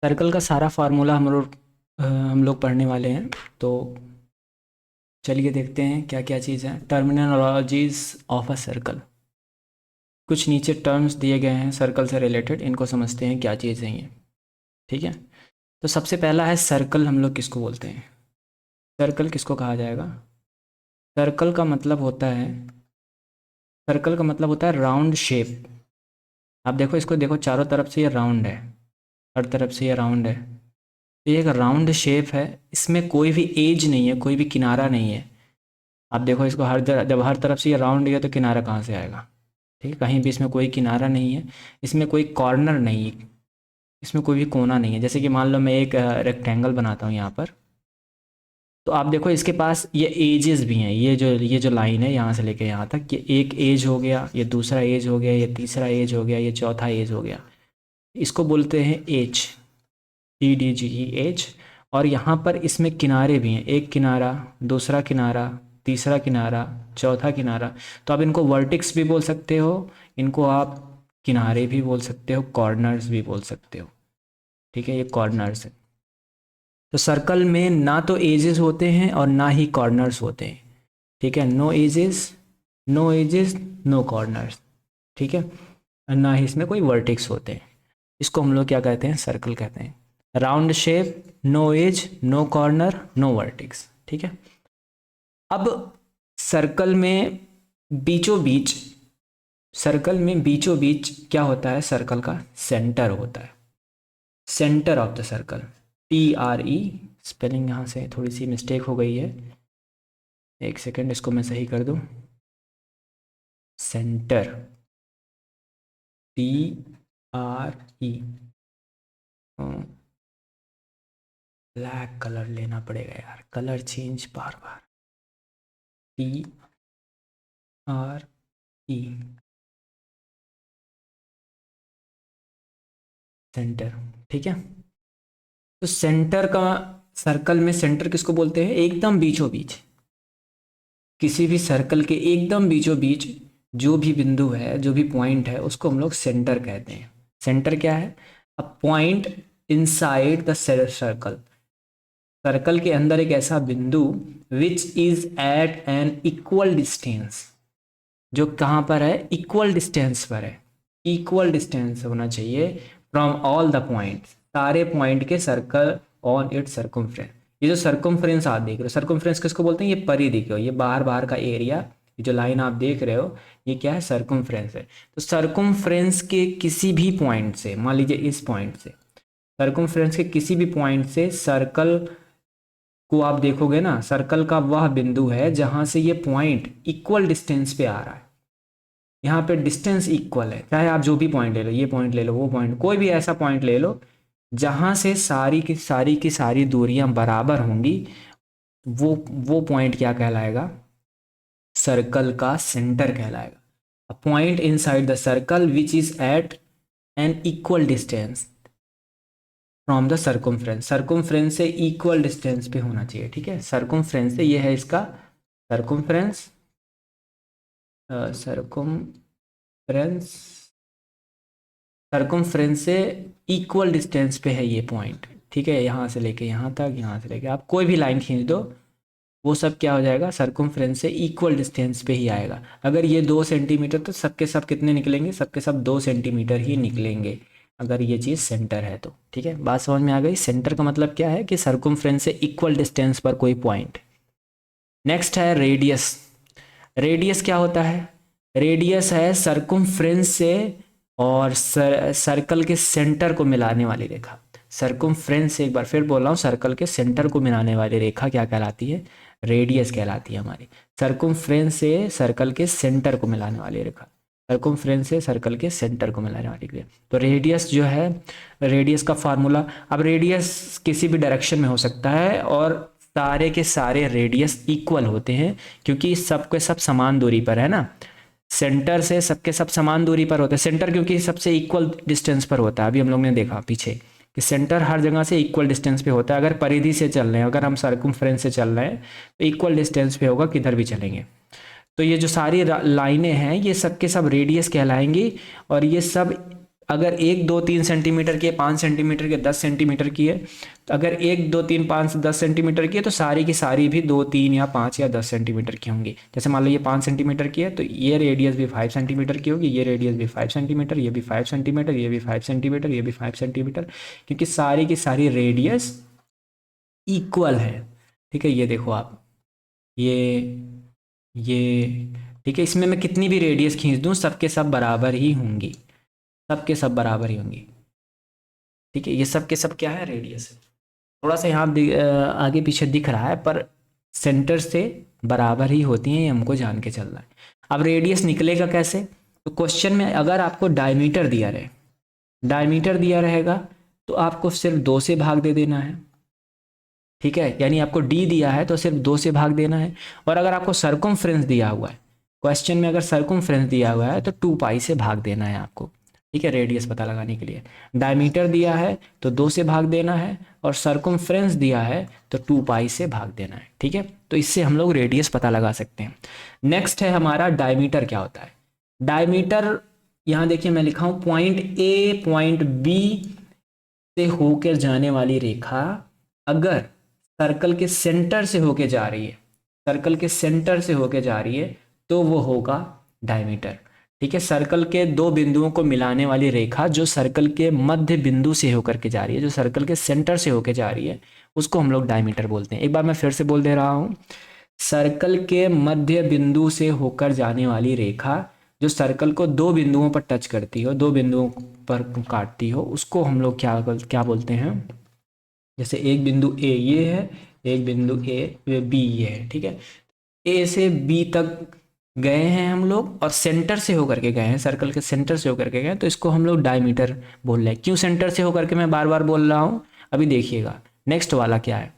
Circle का सारा formula हम लोग पढ़ने वाले हैं। तो चलिए देखते हैं क्या क्या चीज़ है। टर्मिनोलॉजीज ऑफ अ सर्कल, कुछ नीचे टर्म्स दिए गए हैं सर्कल से रिलेटेड, इनको समझते हैं क्या चीज़ है ये। ठीक है, तो सबसे पहला है सर्कल। हम लोग किसको बोलते हैं? सर्कल किसको कहा जाएगा? सर्कल का मतलब होता है सर्कल का मतलब होता है राउंड शेप। आप देखो, इसको देखो, चारों तरफ से ये राउंड है, हर तरफ से ये राउंड है। तो ये एक राउंड शेप है, इसमें कोई भी एज नहीं है, कोई भी किनारा नहीं है। आप देखो इसको, जब हर तरफ से ये राउंड है तो किनारा कहाँ से आएगा? ठीक है, कहीं भी इसमें कोई किनारा नहीं है, इसमें कोई कॉर्नर नहीं है, इसमें कोई भी कोना नहीं है। जैसे कि मान लो मैं एक रेक्टेंगल बनाता हूँ यहाँ पर, तो आप देखो इसके पास ये एजेस भी हैं। ये जो लाइन है यहाँ से लेके यहाँ तक, ये एक एज हो गया, ये दूसरा एज हो गया, ये तीसरा एज हो गया, ये चौथा एज हो गया। इसको बोलते हैं एज, EDGE एज। और यहाँ पर इसमें किनारे भी हैं, एक किनारा, दूसरा किनारा, तीसरा किनारा, चौथा किनारा। तो आप इनको वर्टिक्स भी बोल सकते हो, इनको आप किनारे भी बोल सकते हो, कॉर्नर्स भी बोल सकते हो। ठीक है, ये कॉर्नर्स है। तो सर्कल में ना तो एजेस होते हैं और ना ही कॉर्नर्स होते हैं। ठीक है, नो एजेस नो कॉर्नर्स। ठीक है, और ना ही इसमें कोई वर्टिक्स होते हैं। इसको हम लोग क्या कहते हैं? सर्कल कहते हैं। Round shape, no edge, no corner, no vertex. ठीक है, अब सर्कल में बीचों बीच सर्कल में बीचों बीच क्या होता है? सर्कल का सेंटर होता है, centre of the circle. TRE, spelling यहाँ से थोड़ी सी मिस्टेक हो गई है, एक सेकेंड इसको मैं सही कर दूँ। Centre, TRE। ब्लैक कलर लेना पड़ेगा यार, कलर चेंज बार बार। TRE, centre. ठीक है, तो सेंटर का, सर्कल में सेंटर किसको बोलते हैं? एकदम बीचों बीच, किसी भी सर्कल के एकदम बीचों बीच जो भी बिंदु है, जो भी पॉइंट है, उसको हम लोग सेंटर कहते हैं। सेंटर क्या है? A point inside the circle, circle के अंदर एक ऐसा बिंदु which is at an equal distance, जो कहाँ पर है? इक्वल डिस्टेंस पर है। इक्वल डिस्टेंस होना चाहिए फ्रॉम ऑल द पॉइंट, सारे पॉइंट के सर्कल ऑन इट सर्कमफ्रेंस। ये जो सर्कमफ्रेंस आप देख रहे हो, सर्कमफ्रेंस किसको बोलते हैं? ये परिधि को, ये बाहर बाहर का एरिया, ये जो लाइन आप देख रहे हो, ये क्या है? सर्कमफ्रेंस है। तो सर्कमफ्रेंस के किसी भी पॉइंट से, मान लीजिए इस पॉइंट से, सर्कमफ्रेंस के किसी भी पॉइंट से सर्कल को आप देखोगे ना, सर्कल का वह बिंदु है जहां से ये पॉइंट इक्वल डिस्टेंस पे आ रहा है। यहाँ पे डिस्टेंस इक्वल है, चाहे आप जो भी पॉइंट ले लो, ये पॉइंट ले लो, वो पॉइंट, कोई भी ऐसा पॉइंट ले लो जहां से सारी की सारी दूरियां बराबर होंगी, वो पॉइंट क्या कहलाएगा? सर्कल का सेंटर कहलाएगा। A point inside the circle which is at an equal distance from the circumference, circumference से इक्वल डिस्टेंस पे होना चाहिए। ठीक है, सर्कमफ्रेंस से, ये है इसका सर्कमफ्रेंस, सर्कमफ्रेंस, सर्कमफ्रेंस से इक्वल डिस्टेंस पे है ये पॉइंट। ठीक है, यहाँ से लेके यहाँ तक, यहाँ से लेके आप कोई भी लाइन खींच दो, वो सब क्या हो जाएगा? सर्कमफ्रेंस से इक्वल डिस्टेंस पे ही आएगा। अगर ये 2 सेंटीमीटर, तो सबके सब कितने निकलेंगे? सबके सब 2 सेंटीमीटर ही निकलेंगे, अगर ये चीज़ सेंटर है तो। ठीक है, बात समझ में आ गई? सेंटर का मतलब क्या है? कि सर्कमफ्रेंस से इक्वल डिस्टेंस पर कोई पॉइंट। नेक्स्ट है रेडियस। रेडियस क्या होता है? रेडियस है सर्कमफ्रेंस से और सर्कल के सेंटर को मिलाने वाली रेखा। सर्कमफ्रेंस से, एक बार फिर बोल रहा हूँ, सर्कल के सेंटर को मिलाने वाली रेखा क्या कहलाती है? रेडियस कहलाती है हमारी। सर्कमफ्रेंस से सर्कल के सेंटर को मिलाने वाली रेखा, सर्कमफ्रेंस से सर्कल के सेंटर को मिलाने वाली रेखा। तो रेडियस जो है, रेडियस का फार्मूला, अब रेडियस किसी भी डायरेक्शन में हो सकता है और सारे के सारे रेडियस इक्वल होते हैं, क्योंकि सबके सब समान दूरी पर है ना। सेंटर से सबके सब समान दूरी पर होते हैं, सेंटर क्योंकि सबसे इक्वल डिस्टेंस पर होता है। अभी हम लोग ने देखा पीछे कि सेंटर हर जगह से इक्वल डिस्टेंस पे होता है। अगर परिधि से चल रहे हैं, अगर हम सर्कमफ्रेंस से चल रहे हैं, तो इक्वल डिस्टेंस पे होगा, किधर भी चलेंगे। तो ये जो सारी लाइनें हैं, ये सब के सब रेडियस कहलाएंगी, और ये सब अगर 1, 2, 3 सेंटीमीटर की है, 5 सेंटीमीटर की, 10 सेंटीमीटर की है, तो अगर 1, 2, 3, 5, 10 सेंटीमीटर की है तो सारी की सारी भी 2, 3 या 5 या 10 सेंटीमीटर की होंगी। जैसे मान लो ये 5 सेंटीमीटर की है तो ये रेडियस भी 5 सेंटीमीटर की होगी, ये रेडियस भी 5 सेंटीमीटर, ये भी 5 सेंटीमीटर, ये भी 5 सेंटीमीटर, ये भी 5 सेंटीमीटर, क्योंकि सारी की सारी रेडियस इक्वल है। ठीक है, ये देखो आप, ये ठीक है, इसमें मैं कितनी भी रेडियस खींच दूं सबके सब बराबर ही होंगी, सबके सब बराबर ही होंगी। ठीक है, ये सब के सब क्या है, रेडियस है। थोड़ा सा यहाँ आगे पीछे दिख रहा है पर सेंटर से बराबर ही होती हैं, ये हमको जान के चल रहा है। अब रेडियस निकलेगा कैसे, तो क्वेश्चन में अगर आपको डायमीटर दिया रहे, डायमीटर दिया रहेगा तो आपको सिर्फ 2 से भाग दे देना है। ठीक है, यानी आपको डी दिया है तो सिर्फ 2 से भाग देना है। और अगर आपको सर्कमफ्रेंस दिया हुआ है, क्वेश्चन में अगर सर्कमफ्रेंस दिया हुआ है तो 2 पाई से भाग देना है आपको। ठीक है, रेडियस पता लगाने के लिए डायमीटर दिया है तो 2 से भाग देना है, और सर्कमफ्रेंस दिया है तो 2 पाई से भाग देना है। ठीक है, तो इससे हम लोग रेडियस पता लगा सकते हैं। नेक्स्ट है हमारा डायमीटर क्या होता है। डायमीटर यहाँ देखिए मैं लिखा हूँ, पॉइंट ए पॉइंट बी से होकर जाने वाली रेखा अगर सर्कल के सेंटर से होके जा रही है, सर्कल के सेंटर से होके जा रही है तो वो होगा डायमीटर। ठीक है, सर्कल के 2 बिंदुओं को मिलाने वाली रेखा जो सर्कल के मध्य बिंदु से होकर के जा रही है, जो सर्कल के सेंटर से होके जा रही है, उसको हम लोग डायमीटर बोलते हैं। एक बार मैं फिर से बोल दे रहा हूँ, सर्कल के मध्य बिंदु से होकर जाने वाली रेखा जो सर्कल को 2 बिंदुओं पर टच करती हो, 2 बिंदुओं पर काटती हो, उसको हम लोग क्या क्या बोलते हैं। जैसे एक बिंदु ए ये है, एक बिंदु ए बी ये है। ठीक है, ए से बी तक गए हैं हम लोग और सेंटर से होकर के गए हैं, सर्कल के सेंटर से होकर के गए, तो इसको हम लोग डायमीटर बोल रहे हैं। क्यों सेंटर से होकर के मैं बार बार बोल रहा हूँ, अभी देखिएगा। नेक्स्ट वाला क्या है,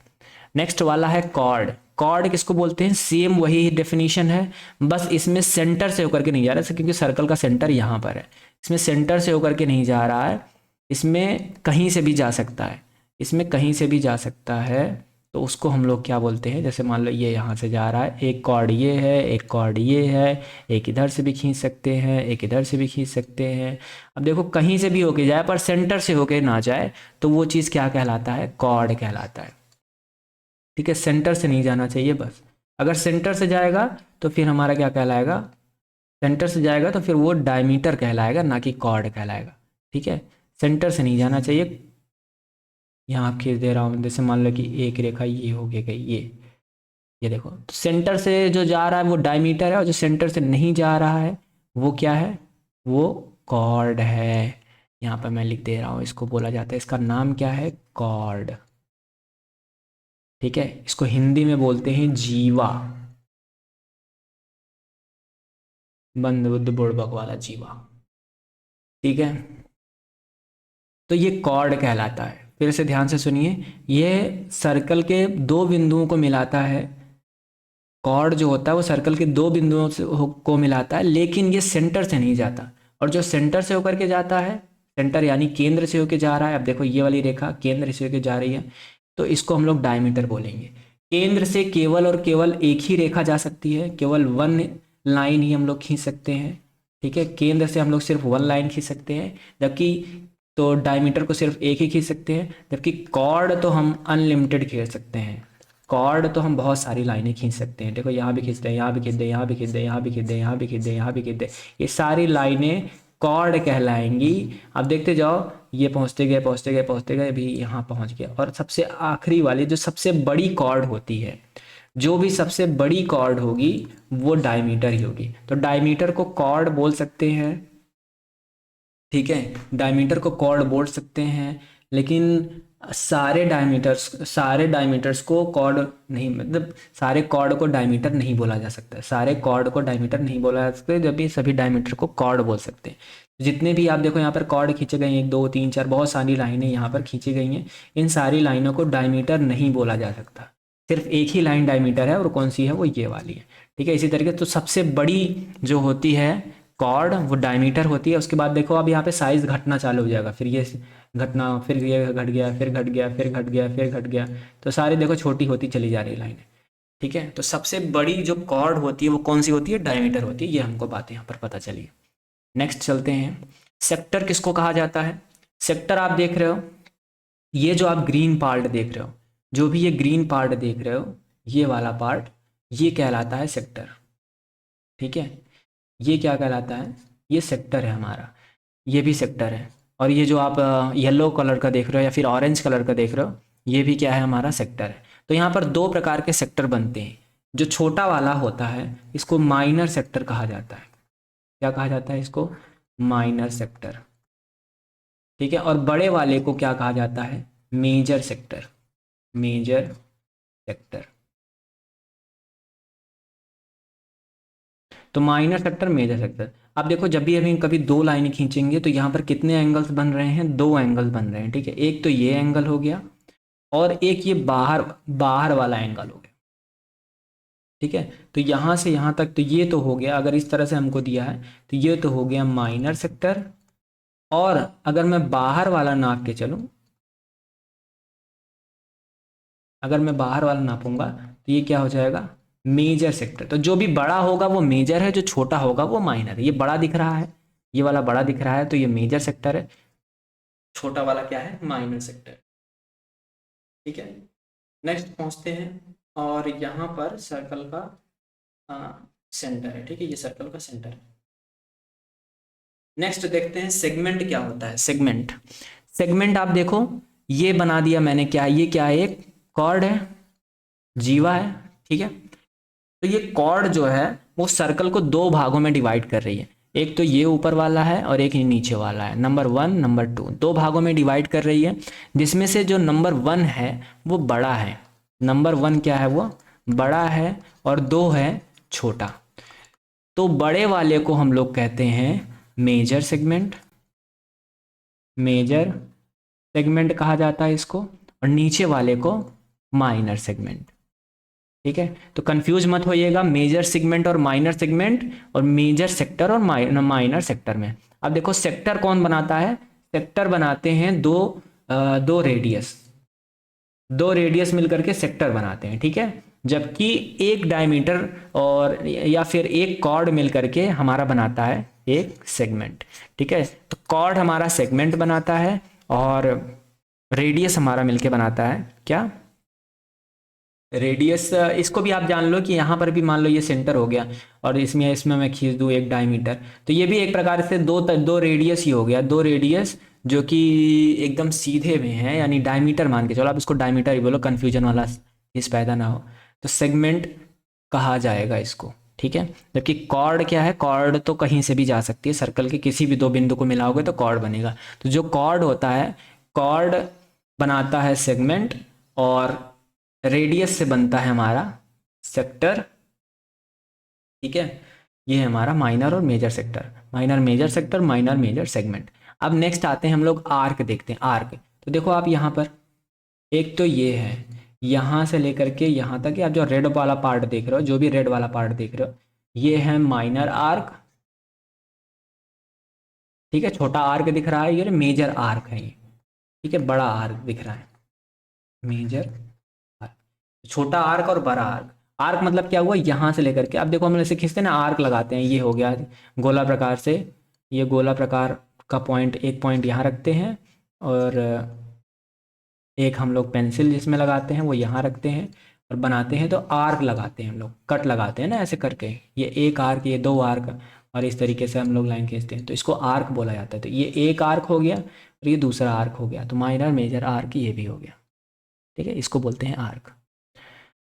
नेक्स्ट वाला है कॉर्ड। कॉर्ड किसको बोलते हैं, सेम वही डेफिनेशन है, बस इसमें सेंटर से होकर के नहीं जा रहा है, क्योंकि सर्कल का सेंटर यहाँ पर है, इसमें सेंटर से होकर के नहीं जा रहा है, इसमें कहीं से भी जा सकता है, इसमें कहीं से भी जा सकता है, तो उसको हम लोग क्या बोलते हैं। जैसे मान लो ये यहाँ से जा रहा है, एक कॉर्ड ये है, एक कॉर्ड ये है, एक इधर से भी खींच सकते हैं, एक इधर से भी खींच सकते हैं। अब देखो कहीं से भी होके जाए पर सेंटर से होके ना जाए तो वो चीज़ क्या कहलाता है, कॉर्ड कहलाता है। ठीक है, सेंटर से नहीं जाना चाहिए बस, अगर सेंटर से जाएगा तो फिर हमारा क्या कहलाएगा, सेंटर से जाएगा तो फिर वो डायमीटर कहलाएगा, ना कि कॉर्ड कहलाएगा। ठीक है, सेंटर से नहीं जाना चाहिए। यहाँ आप खींच दे रहा हूँ, जैसे मान लो कि एक रेखा ये हो गई, ये देखो, तो सेंटर से जो जा रहा है वो डायमीटर है, और जो सेंटर से नहीं जा रहा है वो क्या है, वो कॉर्ड है। यहाँ पर मैं लिख दे रहा हूँ, इसको बोला जाता है, इसका नाम क्या है, कॉर्ड। ठीक है, इसको हिंदी में बोलते हैं जीवा, बंद बुद्ध बुड़बक वाला जीवा। ठीक है, तो ये कॉर्ड कहलाता है। फिर से ध्यान से सुनिए, ये सर्कल के 2 बिंदुओं को मिलाता है। कॉर्ड जो होता है वो सर्कल के 2 बिंदुओं से को मिलाता है, लेकिन ये सेंटर से नहीं जाता। और जो सेंटर से होकर के जाता है, सेंटर यानी केंद्र से होकर जा रहा है, अब देखो ये वाली रेखा केंद्र से होकर जा रही है, तो इसको हम लोग डायमीटर बोलेंगे। केंद्र से केवल और केवल एक ही रेखा जा सकती है, केवल 1 लाइन ही हम लोग खींच सकते हैं। ठीक है, केंद्र से हम लोग सिर्फ 1 लाइन खींच सकते हैं, जबकि तो डायमीटर को सिर्फ एक ही खींच सकते हैं, जबकि कॉर्ड तो हम अनलिमिटेड खींच सकते हैं। कॉर्ड तो हम बहुत सारी लाइनें खींच सकते हैं। देखो यहाँ भी खींच दे, यहाँ भी खींच दे, यहाँ भी खींच दे, यहाँ भी खींच दे, यहाँ भी खींच दे, यहाँ भी खींच दे, ये सारी लाइनें कॉर्ड कहलाएंगी। अब देखते जाओ, ये पहुँचते गए पहुँचते गए पहुँचते गए, अभी यहाँ पहुँच गए। और सबसे आखिरी वाली जो सबसे बड़ी कॉर्ड होती है, जो भी सबसे बड़ी कॉर्ड होगी वो डायमीटर ही होगी। तो डायमीटर को कॉर्ड बोल सकते हैं। ठीक है, डायमीटर को कॉर्ड बोल सकते हैं, लेकिन सारे डायमीटर्स को कॉर्ड नहीं, मतलब सारे कॉर्ड को डायमीटर नहीं बोला जा सकता, सारे कॉर्ड को डायमीटर नहीं बोला जा सकता, जबकि सभी डायमीटर को कॉर्ड बोल सकते हैं। जितने भी आप देखो यहाँ पर कॉर्ड खींचे गए हैं, 1 2 3 4 बहुत सारी लाइनें यहाँ पर खींची गई हैं, इन सारी लाइनों को डायमीटर नहीं बोला जा सकता। सिर्फ एक ही लाइन डायमीटर है, और कौन सी है, वो ये वाली है। ठीक है, इसी तरीके तो सबसे बड़ी जो होती है कॉर्ड वो डायमीटर होती है। उसके बाद देखो अब यहाँ पे साइज घटना चालू हो जाएगा, फिर ये घटना, फिर ये घट गया, फिर घट गया, फिर घट गया, फिर घट गया, तो सारी देखो छोटी होती चली जा रही लाइनें। ठीक है, तो सबसे बड़ी जो कॉर्ड होती है वो कौन सी होती है, डायमीटर होती है। ये हमको बात यहाँ पर पता चली। नेक्स्ट चलते हैं, सेक्टर किसको कहा जाता है? सेक्टर आप देख रहे हो, ये जो आप ग्रीन पार्ट देख रहे हो, जो भी ये ग्रीन पार्ट देख रहे हो, ये वाला पार्ट, ये कहलाता है सेक्टर। ठीक है, ये क्या कहलाता है? ये सेक्टर है हमारा, ये भी सेक्टर है। और ये जो आप येलो कलर का देख रहे हो या फिर ऑरेंज कलर का देख रहे हो, ये भी क्या है? हमारा सेक्टर है। तो यहाँ पर दो प्रकार के सेक्टर बनते हैं। जो छोटा वाला होता है इसको माइनर सेक्टर कहा जाता है। क्या कहा जाता है इसको? Minor sector. ठीक है, और बड़े वाले को क्या कहा जाता है? Major sector. Major sector. तो माइनर सेक्टर, मेजर सेक्टर। अब देखो, जब भी अभी कभी दो लाइनें खींचेंगे तो यहाँ पर कितने एंगल्स बन रहे हैं? दो एंगल्स बन रहे हैं। ठीक है, एक तो ये एंगल हो गया और एक ये बाहर बाहर वाला एंगल हो गया। ठीक है, तो यहाँ से यहाँ तक तो ये तो हो गया, अगर इस तरह से हमको दिया है तो ये तो हो गया माइनर सेक्टर। और अगर मैं बाहर वाला नाप के चलूँ, अगर मैं बाहर वाला नापूंगा तो ये क्या हो जाएगा? Major sector. तो जो भी बड़ा होगा वो मेजर है, जो छोटा होगा वो माइनर है। ये बड़ा दिख रहा है, ये वाला बड़ा दिख रहा है, तो ये मेजर सेक्टर है। छोटा वाला क्या है? Minor sector. ठीक है, नेक्स्ट पहुंचते हैं। और यहाँ पर सर्कल का सेंटर है। ठीक है, ये सर्कल का सेंटर है। नेक्स्ट देखते हैं सेगमेंट क्या होता है। सेगमेंट, सेगमेंट आप देखो, ये बना दिया मैंने। क्या ये क्या है? एक कॉर्ड है, जीवा है। ठीक है, तो ये कॉर्ड जो है वो सर्कल को दो भागों में डिवाइड कर रही है। एक तो ये ऊपर वाला है और एक नीचे वाला है, नंबर 1 नंबर 2, दो भागों में डिवाइड कर रही है। जिसमें से जो नंबर 1 है वो बड़ा है। नंबर 1 क्या है? वो बड़ा है, और 2 है छोटा। तो बड़े वाले को हम लोग कहते हैं मेजर सेगमेंट। मेजर सेगमेंट कहा जाता है इसको, और नीचे वाले को माइनर सेगमेंट। ठीक है, तो कंफ्यूज मत होइएगा मेजर सेगमेंट और माइनर सेगमेंट, और मेजर सेक्टर और माइनर सेक्टर में। अब देखो, सेक्टर कौन बनाता है? सेक्टर बनाते हैं दो रेडियस। दो रेडियस मिलकर के सेक्टर बनाते हैं। ठीक है, जबकि एक डायमीटर और या फिर एक कॉर्ड मिलकर के हमारा बनाता है एक सेगमेंट। ठीक है, तो कॉर्ड हमारा सेगमेंट बनाता है और रेडियस हमारा मिलके बनाता है क्या? रेडियस। इसको भी आप जान लो कि यहाँ पर भी मान लो ये सेंटर हो गया, और इसमें इसमें मैं खींच दूँ एक डायमीटर, तो ये भी एक प्रकार से दो रेडियस ही हो गया। दो रेडियस जो कि एकदम सीधे में है, यानी डायमीटर मान के चलो, आप इसको डायमीटर ही बोलो, कन्फ्यूजन वाला चीज पैदा ना हो। तो सेगमेंट कहा जाएगा इसको। ठीक है, जबकि कॉर्ड क्या है? कॉर्ड तो कहीं से भी जा सकती है, सर्कल के किसी भी दो बिंदु को मिलाओगे तो कॉर्ड बनेगा। तो जो कॉर्ड होता है, कॉर्ड बनाता है सेगमेंट, और रेडियस से बनता है हमारा सेक्टर। ठीक है, ये है हमारा माइनर और major sector. Minor major sector, minor major segment. अब नेक्स्ट आते हैं हम लोग आर्क देखते हैं। आर्क, तो देखो आप यहाँ पर, एक तो ये है, यहाँ से लेकर के यहाँ तक, आप जो रेड वाला पार्ट देख रहे हो, जो भी रेड वाला पार्ट देख रहे हो, ये है माइनर आर्क। ठीक है, छोटा आर्क दिख रहा है, ये मेजर आर्क है ये। ठीक है, बड़ा आर्क दिख रहा है, मेजर आर्क। छोटा आर्क और बड़ा आर्क। आर्क मतलब क्या हुआ? यहाँ से लेकर के, अब देखो हम ऐसे खींचते हैं ना, आर्क लगाते हैं, ये हो गया गोला प्रकार से। ये गोला प्रकार का पॉइंट, एक पॉइंट यहाँ रखते हैं, और एक हम लोग पेंसिल जिसमें लगाते हैं वो यहाँ रखते हैं, और बनाते हैं तो आर्क लगाते हैं हम लोग, कट लगाते हैं ना ऐसे करके। ये एक आर्क, ये दो आर्क, और इस तरीके से हम लोग लाइन खींचते हैं, तो इसको आर्क बोला जाता है। तो ये एक आर्क हो गया और ये दूसरा आर्क हो गया, तो माइनर मेजर आर्क ये भी हो गया। ठीक है, इसको बोलते हैं आर्क।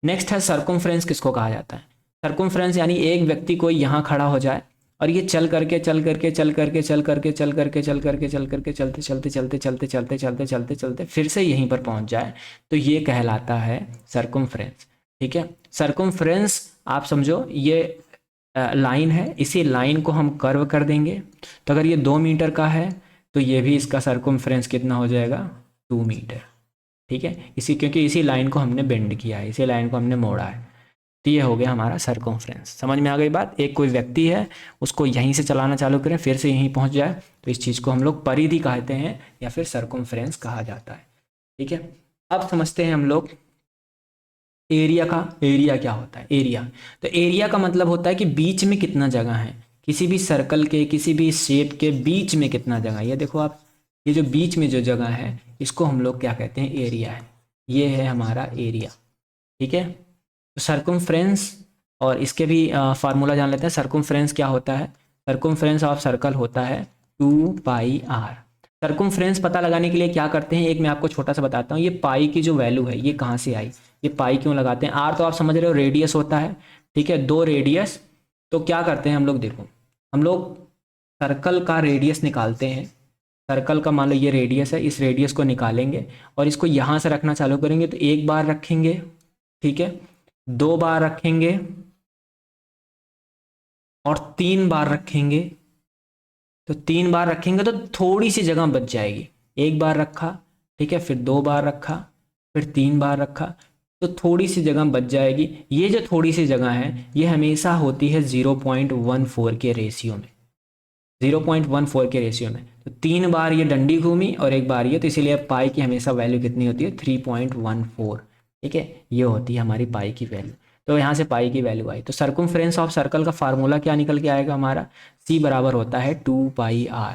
नेक्स्ट है सर्कमफ्रेंस। किसको कहा जाता है? सर्कमफ्रेंस यानी एक व्यक्ति कोई यहाँ खड़ा हो जाए और ये चल करके चल करके चल करके चल करके चल करके चल करके चल करके चलते चलते चलते चलते चलते चलते चलते चलते फिर से यहीं पर पहुंच जाए, तो ये कहलाता है सर्कमफ्रेंस। ठीक है, सर्कमफ्रेंस आप समझो, ये लाइन है, इसी लाइन को हम कर्व कर देंगे, तो अगर ये 2 मीटर का है तो ये भी इसका सर्कमफ्रेंस कितना हो जाएगा? 2 मीटर। ठीक है, इसी क्योंकि इसी लाइन को हमने बेंड किया है, इसी लाइन को हमने मोड़ा है, तो ये हो गया हमारा सर्कमफ्रेंस। समझ में आ गई बात? एक कोई व्यक्ति है, उसको यहीं से चलाना चालू करें, फिर से यहीं पहुंच जाए, तो इस चीज़ को हम लोग परिधि कहते हैं या फिर सर्कमफ्रेंस कहा जाता है। ठीक है, अब समझते हैं हम लोग एरिया का। एरिया क्या होता है? एरिया, तो एरिया का मतलब होता है कि बीच में कितना जगह है, किसी भी सर्कल के किसी भी शेप के बीच में कितना जगह है। ये देखो आप, ये जो बीच में जो जगह है इसको हम लोग क्या कहते हैं, एरिया है। ये है हमारा एरिया, ठीक है। तो सर्कमफ्रेंस, और इसके भी फार्मूला जान लेते हैं। सर्कमफ्रेंस क्या होता है, सर्कमफ्रेंस ऑफ सर्कल होता है 2πr। सर्कमफ्रेंस पता लगाने के लिए क्या करते हैं, एक मैं आपको छोटा सा बताता हूँ। ये पाई की जो वैल्यू है ये कहाँ से आई, ये पाई क्यों लगाते हैं। आर तो आप समझ रहे हो रेडियस होता है, ठीक है, 2 रेडियस। तो क्या करते हैं हम लोग, देखो हम लोग सर्कल का रेडियस निकालते हैं। सर्कल का मान लो ये रेडियस है, इस रेडियस को निकालेंगे और इसको यहाँ से रखना चालू करेंगे तो एक बार रखेंगे, ठीक है, 2 बार रखेंगे और 3 बार रखेंगे। तो 3 बार रखेंगे तो थोड़ी सी जगह बच जाएगी। एक बार रखा, ठीक है, फिर 2 बार रखा, फिर 3 बार रखा, तो थोड़ी सी जगह बच जाएगी। ये जो थोड़ी सी जगह है ये हमेशा होती है 0.14 के रेशियो में, 0.14 के रेशियो में। तो 3 बार ये डंडी घूमी और एक बार ये, तो इसीलिए पाई की हमेशा वैल्यू कितनी होती है, 3.14, ठीक है, ये होती है हमारी पाई की वैल्यू। तो यहाँ से पाई की वैल्यू आई। तो सर्कमफ्रेंस ऑफ सर्कल का फार्मूला क्या निकल के आएगा हमारा, सी बराबर होता है 2πr,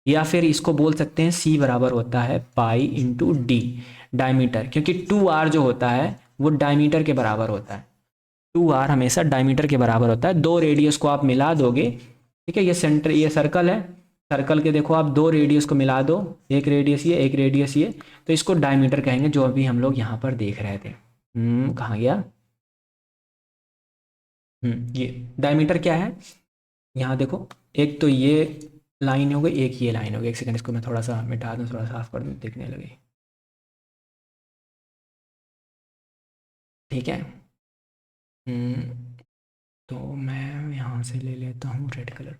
या फिर इसको बोल सकते हैं सी बराबर होता है पाई इंटू डी, डायमीटर, क्योंकि 2r जो होता है वो डायमीटर के बराबर होता है। 2r हमेशा डायमीटर के बराबर होता है। 2 रेडियस को आप मिला दोगे, ठीक है, ये सेंटर, ये सर्कल है, सर्कल के देखो आप 2 रेडियस को मिला दो, एक रेडियस ये, एक रेडियस ये, तो इसको डायमीटर कहेंगे, जो अभी हम लोग यहाँ पर देख रहे थे। कहाँ गया, ये डायमीटर क्या है, यहाँ देखो, एक तो ये लाइन हो गई, एक ये लाइन हो गई। एक सेकंड, इसको मैं थोड़ा सा मिटा दूँ, थोड़ा साफ कर दूँ, दिखने लगे, ठीक है। तो मैं यहाँ से ले लेता हूँ रेड कलर।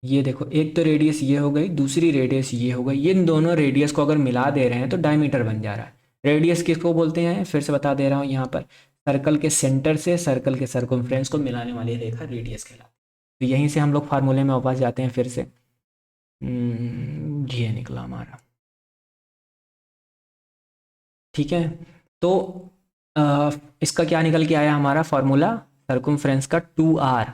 ये देखो, एक तो रेडियस ये हो गई, दूसरी रेडियस ये हो गई। ये इन दोनों रेडियस को अगर मिला दे रहे हैं तो डायमीटर बन जा रहा है। रेडियस किसको बोलते हैं, फिर से बता दे रहा हूँ यहाँ पर, सर्कल के सेंटर से सर्कल के सर्कमफ्रेंस को मिलाने वाली रेखा रेडियस कहलाती है। तो यहीं से हम लोग फार्मूले में वापस जाते हैं फिर से। ये निकला हमारा, ठीक है। तो इसका क्या निकल के आया हमारा फार्मूला, सर्कमफ्रेंस का 2r,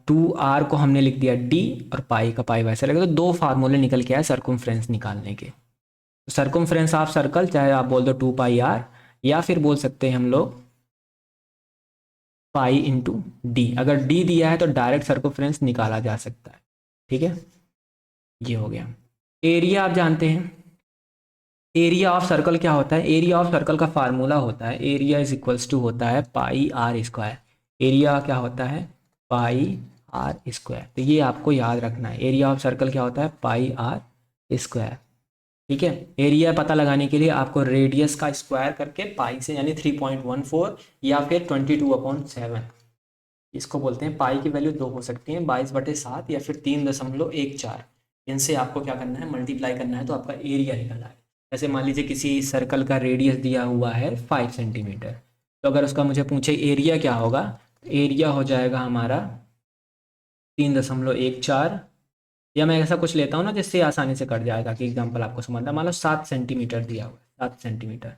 2r को हमने लिख दिया d और पाई का पाई वैसे लगे। तो 2 फार्मूले निकल के आए सर्कमफ्रेंस निकालने के। तो सर्कमफ्रेंस ऑफ सर्कल चाहे आप बोल दो 2πr, या फिर बोल सकते हैं हम लोग पाई इंटू डी। अगर डी दिया है तो डायरेक्ट सर्कमफ्रेंस निकाला जा सकता है, ठीक है। ये हो गया। एरिया आप जानते हैं, एरिया ऑफ सर्कल क्या होता है, एरिया ऑफ सर्कल का फार्मूला होता है एरिया इज इक्वल्स टू होता है पाई आर स्क्वायर। एरिया क्या होता है, पाई आर स्क्वायर। तो ये आपको याद रखना है, एरिया ऑफ सर्कल क्या होता है, पाई आर स्क्वायर, ठीक है। एरिया पता लगाने के लिए आपको रेडियस का स्क्वायर करके पाई से, यानी 3.14 या फिर 22/7, इसको बोलते हैं। पाई की वैल्यू 2 हो सकती है, 22/7 या फिर 3.14। इनसे आपको क्या करना है, मल्टीप्लाई करना है, तो आपका एरिया निकल आएगा। ऐसे मान लीजिए किसी सर्कल का रेडियस दिया हुआ है 5 सेंटीमीटर, तो अगर उसका मुझे पूछे एरिया क्या होगा, तो एरिया हो जाएगा हमारा 3.14, या मैं ऐसा कुछ लेता हूँ ना जिससे आसानी से कट जाए, ताकि एग्जाम्पल आपको समझना। मान लो 7 सेंटीमीटर दिया हुआ है, 7 सेंटीमीटर,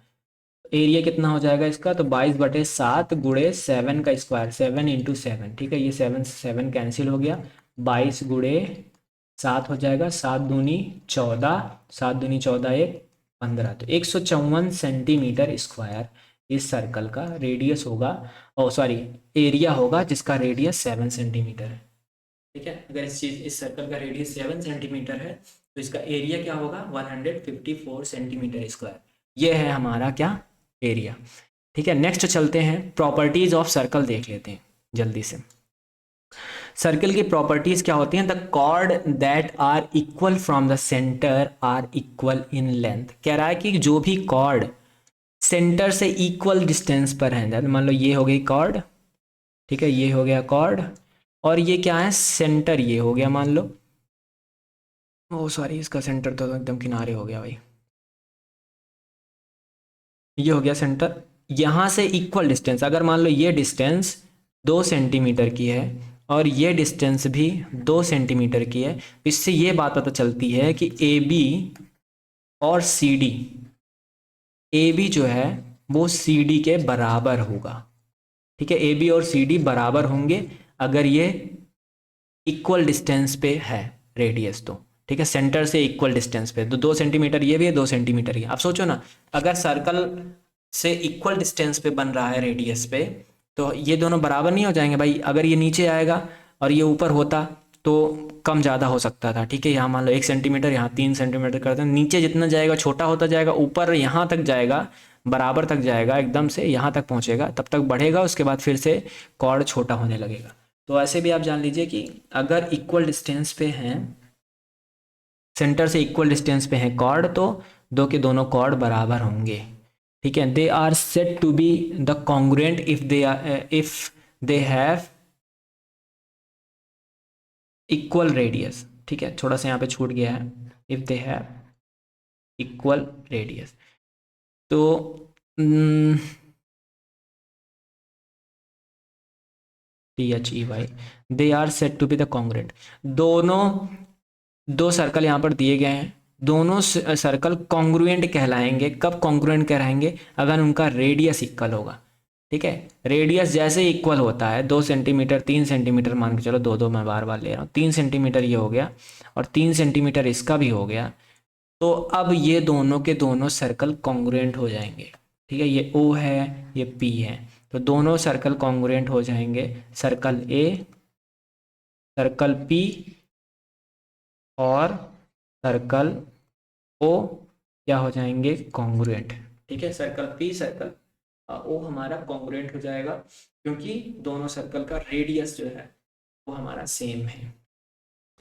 एरिया कितना हो जाएगा इसका, तो 22/7 गुणे 7 का स्क्वायर, 7 इंटू 7, ठीक है। ये 7 7 कैंसिल हो गया, 22 गुणे 7 हो जाएगा, 7 दूनी 14, 7 दूनी 14 एक 15, तो 154 सेंटीमीटर स्क्वायर इस सर्कल का रेडियस होगा, ओ सॉरी एरिया होगा, जिसका रेडियस 7 सेंटीमीटर है, ठीक है। अगर इस सर्कल का रेडियस 7 सेंटीमीटर है तो इसका एरिया क्या होगा, 154 सेंटीमीटर स्क्वायर। ये है हमारा क्या, एरिया, ठीक है। नेक्स्ट चलते हैं, प्रॉपर्टीज ऑफ सर्कल देख लेते हैं जल्दी से। सर्कल की प्रॉपर्टीज क्या होती हैं, the chord that are equal from the centre are equal in length. कह रहा है कि जो भी कॉर्ड सेंटर से इक्वल डिस्टेंस पर है, मान लो ये हो गई कॉर्ड, ठीक है, ये हो गया कॉर्ड, और ये क्या है, सेंटर ये हो गया मान लो, ओ सॉरी इसका सेंटर तो एकदम किनारे हो गया भाई, ये हो गया सेंटर। यहाँ से इक्वल डिस्टेंस, अगर मान लो ये डिस्टेंस 2 सेंटीमीटर की है और ये डिस्टेंस भी 2 सेंटीमीटर की है, इससे ये बात पता चलती है कि ए बी और सी डी, ए बी जो है वो सी डी के बराबर होगा, ठीक है। ए बी और सी डी बराबर होंगे अगर ये इक्वल डिस्टेंस पे है रेडियस, तो ठीक है, सेंटर से इक्वल डिस्टेंस पे, तो 2 सेंटीमीटर ये भी है, 2 सेंटीमीटर ये। अब सोचो ना, अगर सर्कल से इक्वल डिस्टेंस पे बन रहा है रेडियस पे, तो ये दोनों बराबर नहीं हो जाएंगे भाई। अगर ये नीचे आएगा और ये ऊपर होता तो कम ज़्यादा हो सकता था, ठीक है। यहाँ मान लो 1 सेंटीमीटर, यहाँ 3 सेंटीमीटर करते हैं, नीचे जितना जाएगा छोटा होता जाएगा, ऊपर यहाँ तक जाएगा, बराबर तक जाएगा, एकदम से यहाँ तक पहुँचेगा, तब तक बढ़ेगा, उसके बाद फिर से कॉर्ड छोटा होने लगेगा। तो ऐसे भी आप जान लीजिए कि अगर इक्वल डिस्टेंस पे हैं, सेंटर से इक्वल डिस्टेंस पे हैं कॉर्ड, तो दो के दोनों कॉर्ड बराबर होंगे, ठीक है। They are said to be the congruent if they have equal radius, ठीक है, थोड़ा सा यहाँ पे छूट गया है, if they have equal radius. तो THEY, they are said to be the congruent. दोनों दो सर्कल यहाँ पर दिए गए हैं, दोनों सर्कल कॉन्ग्रुएंट कहलाएंगे। कब कॉन्ग्रुएंट कहलाएंगे? अगर उनका रेडियस इक्वल होगा, ठीक है। रेडियस जैसे इक्वल होता है, 2 सेंटीमीटर 3 सेंटीमीटर मान के चलो, दो मैं बार बार ले रहा हूँ, 3 सेंटीमीटर ये हो गया और 3 सेंटीमीटर इसका भी हो गया, तो अब ये दोनों के दोनों सर्कल कॉन्ग्रुएंट हो जाएंगे, ठीक है। ये O है, ये P है, तो दोनों सर्कल कॉन्ग्रुएंट हो जाएंगे। सर्कल A, सर्कल P और सर्कल O क्या हो जाएंगे? कॉन्ग्रुएंट, ठीक है। सर्कल P, सर्कल O हमारा कॉन्ग्रुएंट हो जाएगा, क्योंकि दोनों सर्कल का रेडियस जो है वो हमारा सेम है।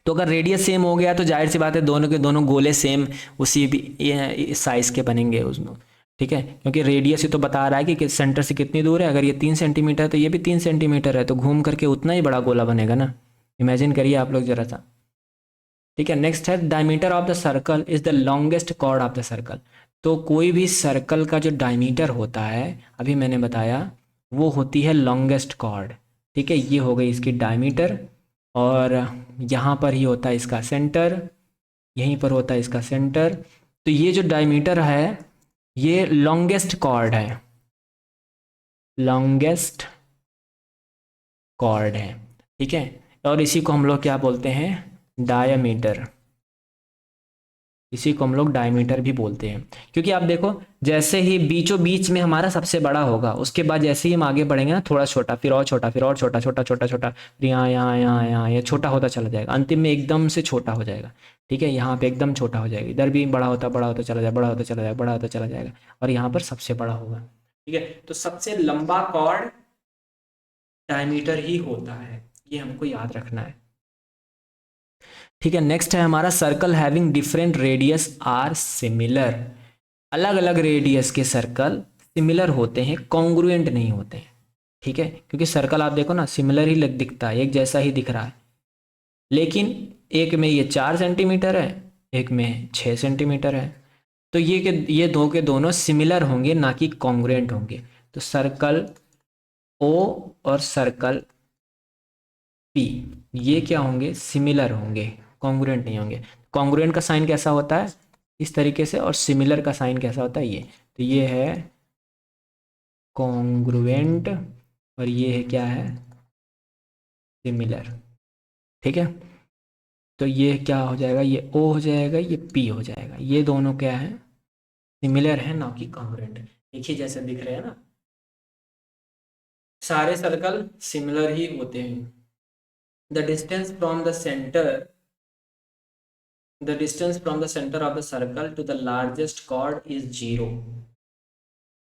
तो अगर रेडियस सेम हो गया तो जाहिर सी बात है दोनों के दोनों गोले सेम उसी भी साइज के बनेंगे उसमें, ठीक है। क्योंकि रेडियस ही तो बता रहा है कि सेंटर से कितनी दूर है। अगर ये 3 सेंटीमीटर है तो ये भी 3 सेंटीमीटर है, तो घूम करके उतना ही बड़ा गोला बनेगा ना। इमेजिन करिए आप लोग जरा सा, ठीक है। नेक्स्ट है diameter of the circle is the longest chord of the circle. तो कोई भी सर्कल का जो डायमीटर होता है, अभी मैंने बताया, वो होती है लॉन्गेस्ट कॉर्ड, ठीक है। ये हो गई इसकी डायमीटर, और यहाँ पर ही होता है इसका सेंटर, यहीं पर होता है इसका सेंटर। तो ये जो डायमीटर है ये लॉन्गेस्ट कॉर्ड है, लॉन्गेस्ट कॉर्ड है, ठीक है। और इसी को हम लोग क्या बोलते हैं? डायमीटर। इसी को हम लोग डायमीटर भी बोलते हैं, क्योंकि आप देखो जैसे ही बीचों बीच में हमारा सबसे बड़ा होगा, उसके बाद जैसे ही हम आगे बढ़ेंगे ना, थोड़ा छोटा, फिर और छोटा, फिर और छोटा, छोटा छोटा छोटा, फिर यहाँ यहाँ यहाँ यहाँ ये छोटा होता चला जाएगा, अंतिम में एकदम से छोटा हो जाएगा, ठीक है। यहाँ पे एकदम छोटा हो जाएगा, इधर भी बड़ा होता चला जाएगा, बड़ा होता चला जाएगा, बड़ा होता चला जाएगा, और यहाँ पर सबसे बड़ा होगा, ठीक है। तो सबसे लंबा कॉर्ड डायमीटर ही होता है, ये हमको याद रखना है, ठीक है। नेक्स्ट है हमारा circle having different radius are similar. अलग अलग रेडियस के सर्कल सिमिलर होते हैं, कॉन्ग्रुएंट नहीं होते हैं, ठीक है। क्योंकि सर्कल आप देखो ना, सिमिलर ही दिखता है, एक जैसा ही दिख रहा है, लेकिन एक में ये 4 सेंटीमीटर है, एक में 6 सेंटीमीटर है, तो ये दो के दोनों सिमिलर होंगे, ना कि कॉन्ग्रुएंट होंगे। तो सर्कल O और सर्कल P ये क्या होंगे? सिमिलर होंगे, कॉन्ग्रुएंट नहीं होंगे। कॉन्ग्रुएंट का साइन कैसा होता है? इस तरीके से, और सिमिलर का साइन कैसा होता है? ये। तो ये है कॉन्ग्रुएंट और ये है क्या है? सिमिलर, ठीक है। तो ये क्या हो जाएगा? ये O हो जाएगा, ये P हो जाएगा। ये दोनों क्या है? सिमिलर है, ना कि कॉन्ग्रुएंट। एक ही जैसे दिख रहे हैं ना, सारे सर्कल सिमिलर ही होते हैं। The distance from the centre the distance from the center of the circle to the largest chord is 0।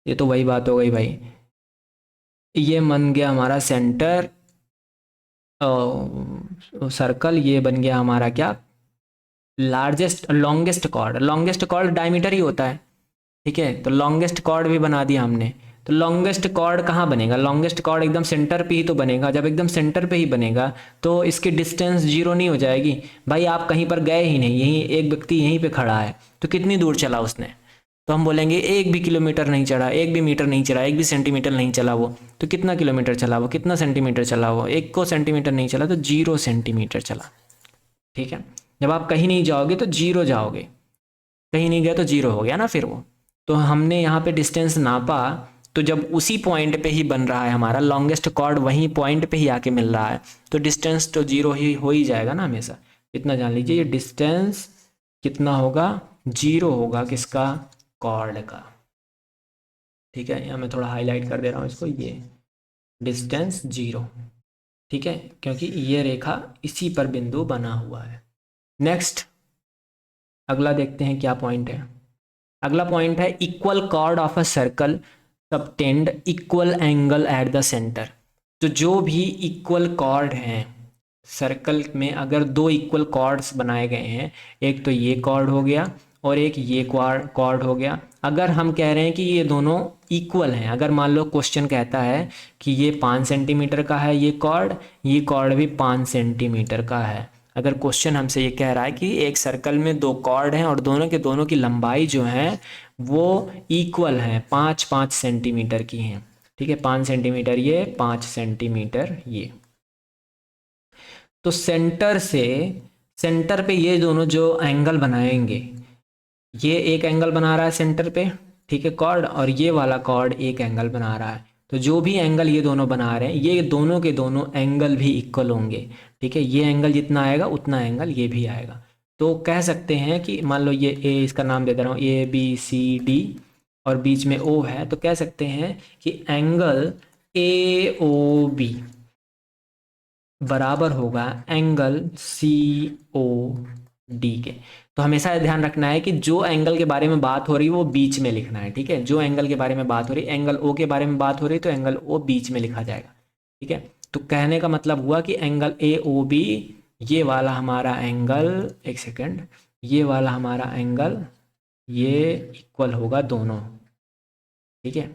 ये तो वही बात हो गई भाई, ये बन गया हमारा सेंटर सर्कल, ये बन गया हमारा क्या? Largest longest chord. Longest chord diameter ही होता है, ठीक है। तो लॉन्गेस्ट कॉर्ड भी बना दिया हमने। तो लॉन्गेस्ट कॉर्ड कहाँ बनेगा? लॉन्गेस्ट कॉर्ड एकदम सेंटर पे ही तो बनेगा। जब एकदम सेंटर पे ही बनेगा तो इसकी डिस्टेंस 0 नहीं हो जाएगी भाई। आप कहीं पर गए ही नहीं, यहीं एक व्यक्ति यहीं पे खड़ा है, तो कितनी दूर चला उसने? तो हम बोलेंगे 1 भी किलोमीटर नहीं चढ़ा, 1 भी मीटर नहीं चला, 1 भी सेंटीमीटर नहीं चला वो। तो कितना किलोमीटर चला वो? कितना सेंटीमीटर चला वो? 1 को सेंटीमीटर नहीं चला, तो 0 सेंटीमीटर चला, ठीक है। जब आप कहीं नहीं जाओगे तो 0 जाओगे, कहीं नहीं गया तो 0 हो गया ना फिर वो। तो हमने यहाँ पे डिस्टेंस नापा तो जब उसी पॉइंट पे ही बन रहा है हमारा लॉन्गेस्ट कॉर्ड, वहीं पॉइंट पे ही आके मिल रहा है, तो डिस्टेंस तो जीरो ही हो ही जाएगा ना हमेशा। इतना जान लीजिए, ये डिस्टेंस कितना होगा, जीरो होगा, किसका, कॉर्ड का। ठीक है, यहाँ मैं थोड़ा हाईलाइट कर दे रहा हूँ इसको, ये डिस्टेंस जीरो। ठीक है, क्योंकि ये रेखा इसी पर बिंदु बना हुआ है। नेक्स्ट अगला देखते हैं क्या पॉइंट है। अगला पॉइंट है equal cord of a circle subtend equal angle at the centre. तो जो भी इक्वल कॉर्ड हैं सर्कल में, अगर दो इक्वल कॉर्ड्स बनाए गए हैं, एक तो ये कॉर्ड हो गया और एक ये कॉर्ड हो गया, अगर हम कह रहे हैं कि ये दोनों इक्वल हैं, अगर मान लो क्वेश्चन कहता है कि ये 5 सेंटीमीटर का है ये कॉर्ड भी 5 सेंटीमीटर का है, अगर क्वेश्चन हमसे ये कह रहा है कि एक सर्कल में दो कॉर्ड हैं और दोनों की लंबाई जो है वो इक्वल है, 5-5 सेंटीमीटर की हैं। ठीक है, 5 सेंटीमीटर ये, 5 सेंटीमीटर ये, तो सेंटर पे ये दोनों जो एंगल बनाएंगे, ये एक एंगल बना रहा है सेंटर पे, ठीक है कॉर्ड, और ये वाला कॉर्ड एक एंगल बना रहा है। तो जो भी एंगल ये दोनों बना रहे हैं, ये दोनों के दोनों एंगल भी इक्वल होंगे। ठीक है, ये एंगल जितना आएगा उतना एंगल ये भी आएगा। तो कह सकते हैं कि मान लो ये ए, इसका नाम दे दे रहा हूँ ABCD, और बीच में O है, तो कह सकते हैं कि एंगल AOB बराबर होगा एंगल COD के। तो हमेशा ध्यान रखना है कि जो एंगल के बारे में बात हो रही है वो बीच में लिखना है। ठीक है, जो एंगल के बारे में बात हो रही है, एंगल O के बारे में बात हो रही है, तो एंगल O बीच में लिखा जाएगा। ठीक है, तो कहने का मतलब हुआ कि एंगल AOB, ये वाला हमारा एंगल, एक सेकेंड, ये वाला हमारा एंगल, ये इक्वल होगा दोनों। ठीक है,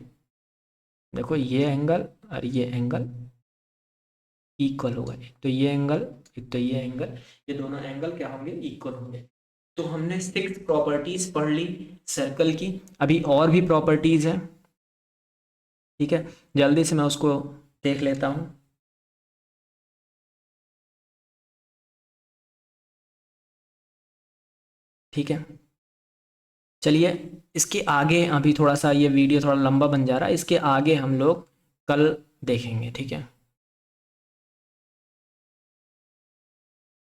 देखो ये एंगल और ये एंगल इक्वल होगा, एक तो ये एंगल, एक तो ये एंगल, ये दोनों एंगल क्या होंगे, इक्वल होंगे। तो हमने 6 प्रॉपर्टीज पढ़ ली सर्कल की, अभी और भी प्रॉपर्टीज है। ठीक है, जल्दी से मैं उसको देख लेता हूँ। ठीक है, चलिए इसके आगे, अभी थोड़ा सा ये वीडियो थोड़ा लंबा बन जा रहा है, इसके आगे हम लोग कल देखेंगे। ठीक है।